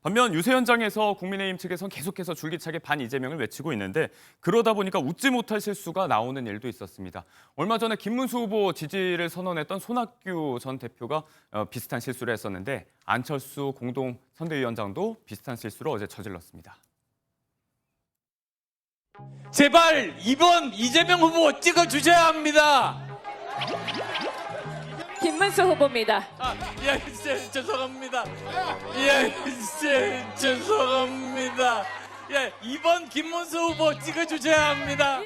반면 유세 현장에서 국민의힘 측에선 계속해서 줄기차게 반 이재명을 외치고 있는데 그러다 보니까 웃지 못할 실수가 나오는 일도 있었습니다. 얼마 전에 김문수 후보 지지를 선언했던 손학규 전 대표가 비슷한 실수를 했었는데 안철수 공동 선대위원장도 비슷한 실수를 어제 저질렀습니다. 제발 이번 이재명 후보 찍어주셔야 합니다. 김문수 후보입니다. 예, 죄송합니다. 예, 죄송합니다. 예, 이번 김문수 후보 찍어주셔야 합니다.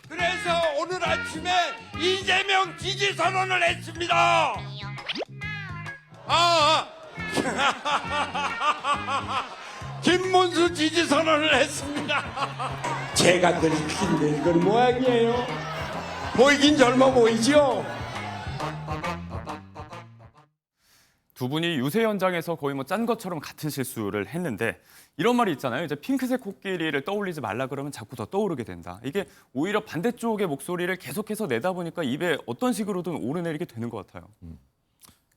그래서 오늘 아침에 이재명 지지 선언을 했습니다. 김문수 지지 선언을 했습니다. 제가 늙긴 늙은 모양이에요. 보이긴 젊어 보이죠? 두 분이 유세 현장에서 거의 뭐 짠 것처럼 같은 실수를 했는데 이런 말이 있잖아요. 이제 핑크색 코끼리를 떠올리지 말라 그러면 자꾸 더 떠오르게 된다. 이게 오히려 반대쪽의 목소리를 계속해서 내다 보니까 입에 어떤 식으로든 오르내리게 되는 것 같아요.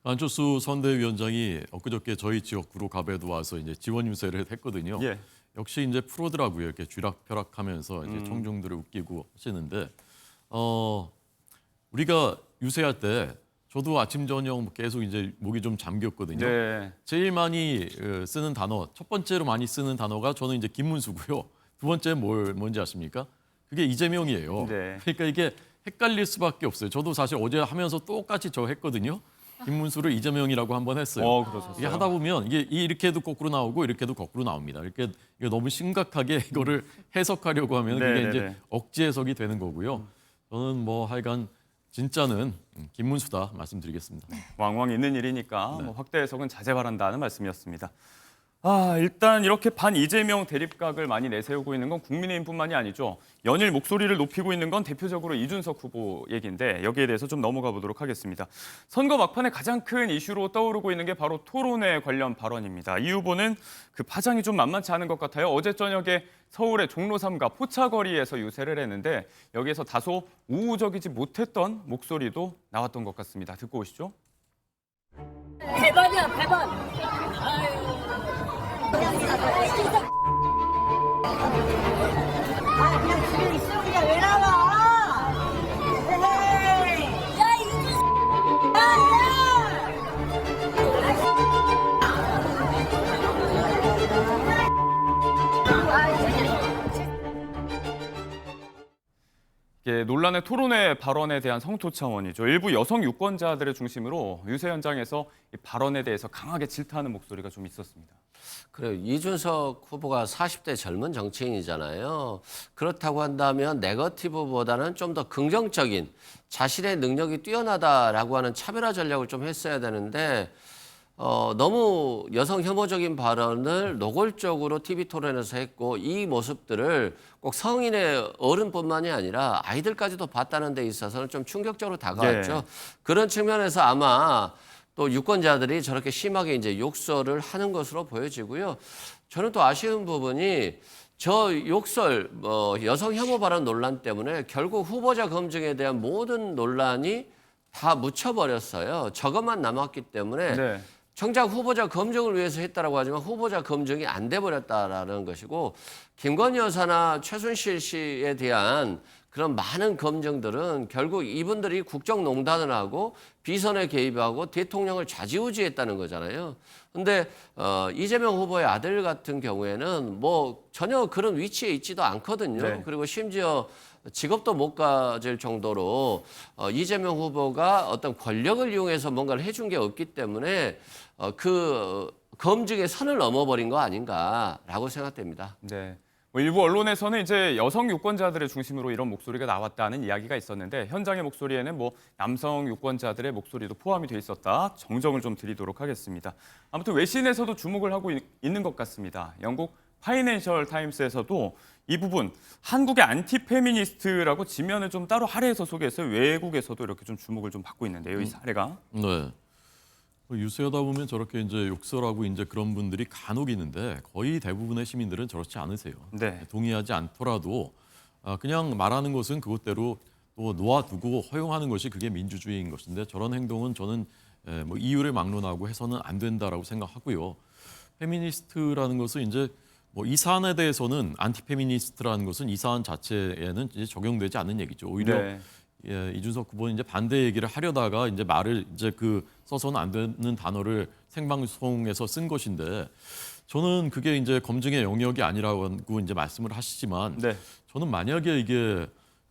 안철수 선대위원장이 엊그저께 저희 지역구로 가배도 와서 이제 지원 유세를 했거든요. 예. 역시 이제 프로더라고요. 이렇게 쥐락펴락하면서 이제 청중들을 웃기고 하시는데 우리가 유세할 때 저도 아침 저녁 계속 이제 목이 좀 잠겼거든요. 네. 제일 많이 쓰는 단어, 첫 번째로 많이 쓰는 단어가 저는 이제 김문수고요. 두 번째 뭔지 아십니까? 그게 이재명이에요. 네. 그러니까 이게 헷갈릴 수밖에 없어요. 저도 사실 어제 하면서 똑같이 저 했거든요. 김문수를 이재명이라고 한번 했어요. 그러셨어요. 이게 하다 보면 이게 이렇게도 거꾸로 나오고 이렇게도 거꾸로 나옵니다. 이렇게 이게 너무 심각하게 이거를 해석하려고 하면 네, 그게 네, 이제 네. 억지 해석이 되는 거고요. 저는 뭐 하여간 진짜는 김문수다 말씀드리겠습니다. 왕왕 있는 일이니까 네. 뭐 확대 해석은 자제 바란다는 말씀이었습니다. 일단 이렇게 반 이재명 대립각을 많이 내세우고 있는 건 국민의힘뿐만이 아니죠. 연일 목소리를 높이고 있는 건 대표적으로 이준석 후보 얘기인데 여기에 대해서 좀 넘어가 보도록 하겠습니다. 선거 막판에 가장 큰 이슈로 떠오르고 있는 게 바로 토론회 관련 발언입니다. 이 후보는 그 파장이 좀 만만치 않은 것 같아요. 어제 저녁에 서울의 종로 3가 포차거리에서 유세를 했는데 여기에서 다소 우호적이지 못했던 목소리도 나왔던 것 같습니다. 듣고 오시죠. 100원이야, 100원. 그냥 집에 있어. 그냥 왜 나와? 에이, 야, 이게 논란의 토론회 발언에 대한 성토 차원이죠. 일부 여성 유권자들을 중심으로 유세 현장에서 이 발언에 대해서 강하게 질타하는 목소리가 좀 있었습니다. 그래요. 이준석 후보가 40대 젊은 정치인이잖아요. 그렇다고 한다면 네거티브보다는 좀 더 긍정적인 자신의 능력이 뛰어나다라고 하는 차별화 전략을 좀 했어야 되는데 너무 여성 혐오적인 발언을 노골적으로 TV 토론에서 했고 이 모습들을 꼭 성인의 어른뿐만이 아니라 아이들까지도 봤다는 데 있어서는 좀 충격적으로 다가왔죠. 네. 그런 측면에서 아마 또 유권자들이 저렇게 심하게 이제 욕설을 하는 것으로 보여지고요. 저는 또 아쉬운 부분이 저 욕설, 여성 혐오 발언 논란 때문에 결국 후보자 검증에 대한 모든 논란이 다 묻혀버렸어요. 저것만 남았기 때문에 네. 정작 후보자 검증을 위해서 했다라고 하지만 후보자 검증이 안 돼버렸다라는 것이고 김건희 여사나 최순실 씨에 대한 그런 많은 검증들은 결국 이분들이 국정농단을 하고 비선에 개입하고 대통령을 좌지우지했다는 거잖아요. 근데 이재명 후보의 아들 같은 경우에는 뭐 전혀 그런 위치에 있지도 않거든요. 네. 그리고 심지어 직업도 못 가질 정도로 이재명 후보가 어떤 권력을 이용해서 뭔가를 해준 게 없기 때문에 그 검증의 선을 넘어버린 거 아닌가라고 생각됩니다. 네. 뭐 일부 언론에서는 이제 여성 유권자들을 중심으로 이런 목소리가 나왔다는 이야기가 있었는데 현장의 목소리에는 뭐 남성 유권자들의 목소리도 포함이 돼 있었다. 정정을 좀 드리도록 하겠습니다. 아무튼 외신에서도 주목을 하고 있는 것 같습니다. 영국 파이낸셜 타임스에서도 이 부분 한국의 안티페미니스트라고 지면을 좀 따로 할애해서 소개했어요. 외국에서도 이렇게 좀 주목을 좀 받고 있는데요. 이 사례가. 네. 유세하다 보면 저렇게 이제 욕설하고 이제 그런 분들이 간혹 있는데 거의 대부분의 시민들은 저렇지 않으세요. 네. 동의하지 않더라도 그냥 말하는 것은 그것대로 또 놓아두고 허용하는 것이 그게 민주주의인 것인데 저런 행동은 저는 뭐 이유를 막론하고 해서는 안 된다라고 생각하고요. 페미니스트라는 것은 이제 뭐 이 사안에 대해서는 안티페미니스트라는 것은 이 사안 자체에는 이제 적용되지 않는 얘기죠. 오히려 네. 예, 이준석 후보는 이제 반대 얘기를 하려다가 이제 말을 이제 그 써서는 안 되는 단어를 생방송에서 쓴 것인데 저는 그게 이제 검증의 영역이 아니라고 이제 말씀을 하시지만 네. 저는 만약에 이게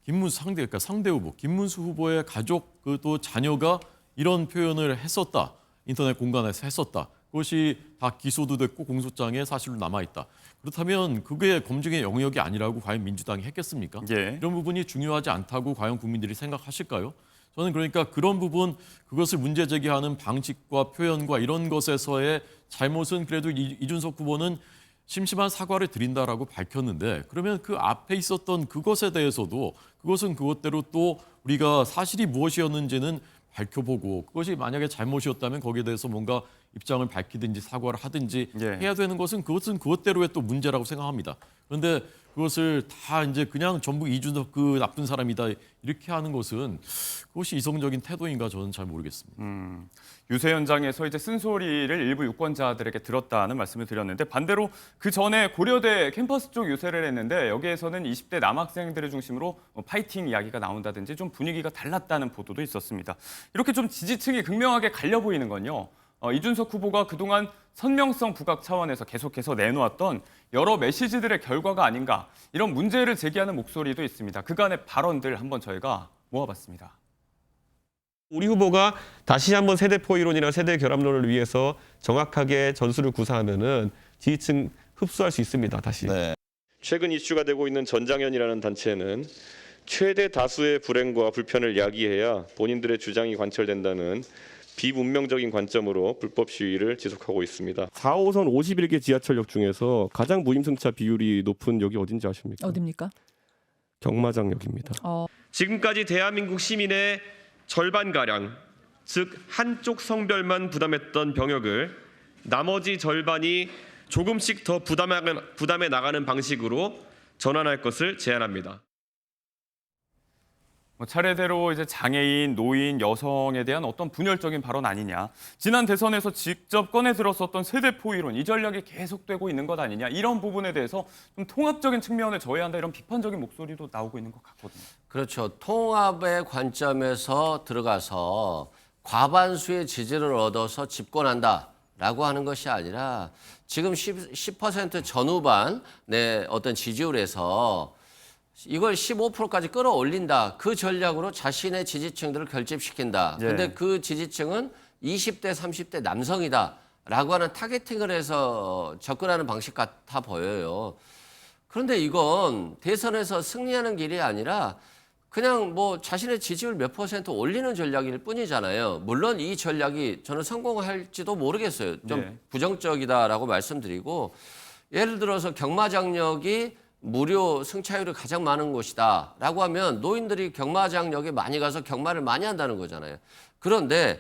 그러니까 상대 후보, 김문수 후보의 가족 또 자녀가 이런 표현을 했었다. 인터넷 공간에서 했었다. 그것이 다 기소도 됐고 공소장에 사실로 남아있다. 그렇다면 그게 검증의 영역이 아니라고 과연 민주당이 했겠습니까? 예. 이런 부분이 중요하지 않다고 과연 국민들이 생각하실까요? 저는 그러니까 그런 부분, 그것을 문제 제기하는 방식과 표현과 이런 것에서의 잘못은 그래도 이준석 후보는 심심한 사과를 드린다라고 밝혔는데 그러면 그 앞에 있었던 그것에 대해서도 그것은 그것대로 또 우리가 사실이 무엇이었는지는 밝혀보고 그것이 만약에 잘못이었다면 거기에 대해서 뭔가 입장을 밝히든지 사과를 하든지 예. 해야 되는 것은 그것은 그것대로의 또 문제라고 생각합니다. 그런데 그것을 다 이제 그냥 전부 이준석 그 나쁜 사람이다 이렇게 하는 것은 그것이 이성적인 태도인가 저는 잘 모르겠습니다. 유세 현장에서 이제 쓴소리를 일부 유권자들에게 들었다는 말씀을 드렸는데 반대로 그 전에 고려대 캠퍼스 쪽 유세를 했는데 여기에서는 20대 남학생들을 중심으로 파이팅 이야기가 나온다든지 좀 분위기가 달랐다는 보도도 있었습니다. 이렇게 좀 지지층이 극명하게 갈려 보이는 건요. 이준석 후보가 그동안 선명성 부각 차원에서 계속해서 내놓았던 여러 메시지들의 결과가 아닌가 이런 문제를 제기하는 목소리도 있습니다. 그간의 발언들 한번 저희가 모아봤습니다. 우리 후보가 다시 한번 세대 포이론이나 세대 결합론을 위해서 정확하게 전술을 구사하면은 지지층 흡수할 수 있습니다. 다시. 최근 이슈가 되고 있는 전장현이라는 단체는 최대 다수의 불행과 불편을 야기해야 본인들의 주장이 관철된다는 비문명적인 관점으로 불법 시위를 지속하고 있습니다. 4호선 51개 지하철역 중에서 가장 무임승차 비율이 높은 역이 어딘지 아십니까? 어딥니까? 경마장역입니다. 지금까지 대한민국 시민의 절반가량, 즉 한쪽 성별만 부담했던 병역을 나머지 절반이 조금씩 더 부담해 나가는 방식으로 전환할 것을 제안합니다. 차례대로 이제 장애인, 노인, 여성에 대한 어떤 분열적인 발언 아니냐. 지난 대선에서 직접 꺼내 들었었던 세대 포이론, 이 전략이 계속되고 있는 것 아니냐. 이런 부분에 대해서 좀 통합적인 측면을 져야 한다. 이런 비판적인 목소리도 나오고 있는 것 같거든요. 그렇죠. 통합의 관점에서 들어가서 과반수의 지지를 얻어서 집권한다라고 하는 것이 아니라 지금 10% 전후반의 어떤 지지율에서 이걸 15%까지 끌어올린다. 그 전략으로 자신의 지지층들을 결집시킨다. 예. 근데 그 지지층은 20대, 30대 남성이다. 라고 하는 타겟팅을 해서 접근하는 방식 같아 보여요. 그런데 이건 대선에서 승리하는 길이 아니라 그냥 뭐 자신의 지지율 몇 % 올리는 전략일 뿐이잖아요. 물론 이 전략이 저는 성공할지도 모르겠어요. 좀 네. 부정적이다라고 말씀드리고 예를 들어서 경마장역이 무료 승차율이 가장 많은 곳이다 라고 하면 노인들이 경마장역에 많이 가서 경마를 많이 한다는 거잖아요. 그런데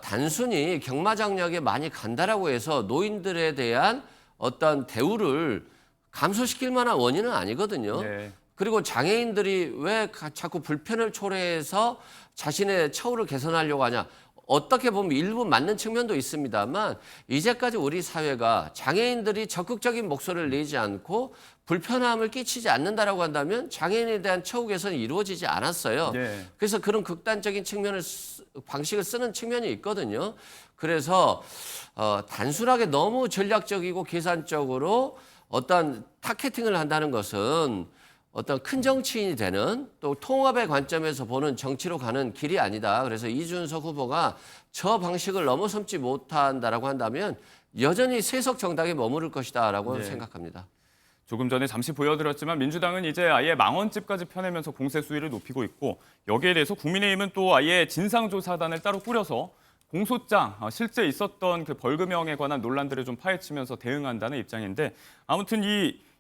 단순히 경마장역에 많이 간다라고 해서 노인들에 대한 어떤 대우를 감소시킬 만한 원인은 아니거든요. 네. 그리고 장애인들이 왜 자꾸 불편을 초래해서 자신의 처우를 개선하려고 하냐. 어떻게 보면 일부 맞는 측면도 있습니다만 이제까지 우리 사회가 장애인들이 적극적인 목소리를 내지 않고 불편함을 끼치지 않는다라고 한다면 장애인에 대한 처우 개선이 이루어지지 않았어요. 네. 그래서 그런 극단적인 방식을 쓰는 측면이 있거든요. 그래서 단순하게 너무 전략적이고 계산적으로 어떤 타겟팅을 한다는 것은 어떤 큰 정치인이 되는 또 통합의 관점에서 보는 정치로 가는 길이 아니다. 그래서 이준석 후보가 저 방식을 넘어섬지 못한다라고 한다면 여전히 세석 정당에 머무를 것이다라고 네. 생각합니다. 조금 전에 잠시 보여드렸지만 민주당은 이제 아예 망언집까지 펴내면서 공세 수위를 높이고 있고 여기에 대해서 국민의힘은 또 아예 진상조사단을 따로 꾸려서 공소장, 실제 있었던 그 벌금형에 관한 논란들을 좀 파헤치면서 대응한다는 입장인데 아무튼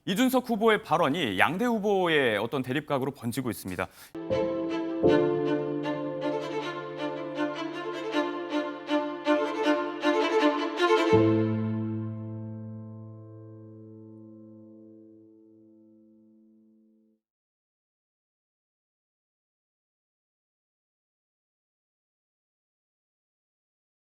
이준석 후보의 발언이 양대 후보의 어떤 대립각으로 번지고 있습니다.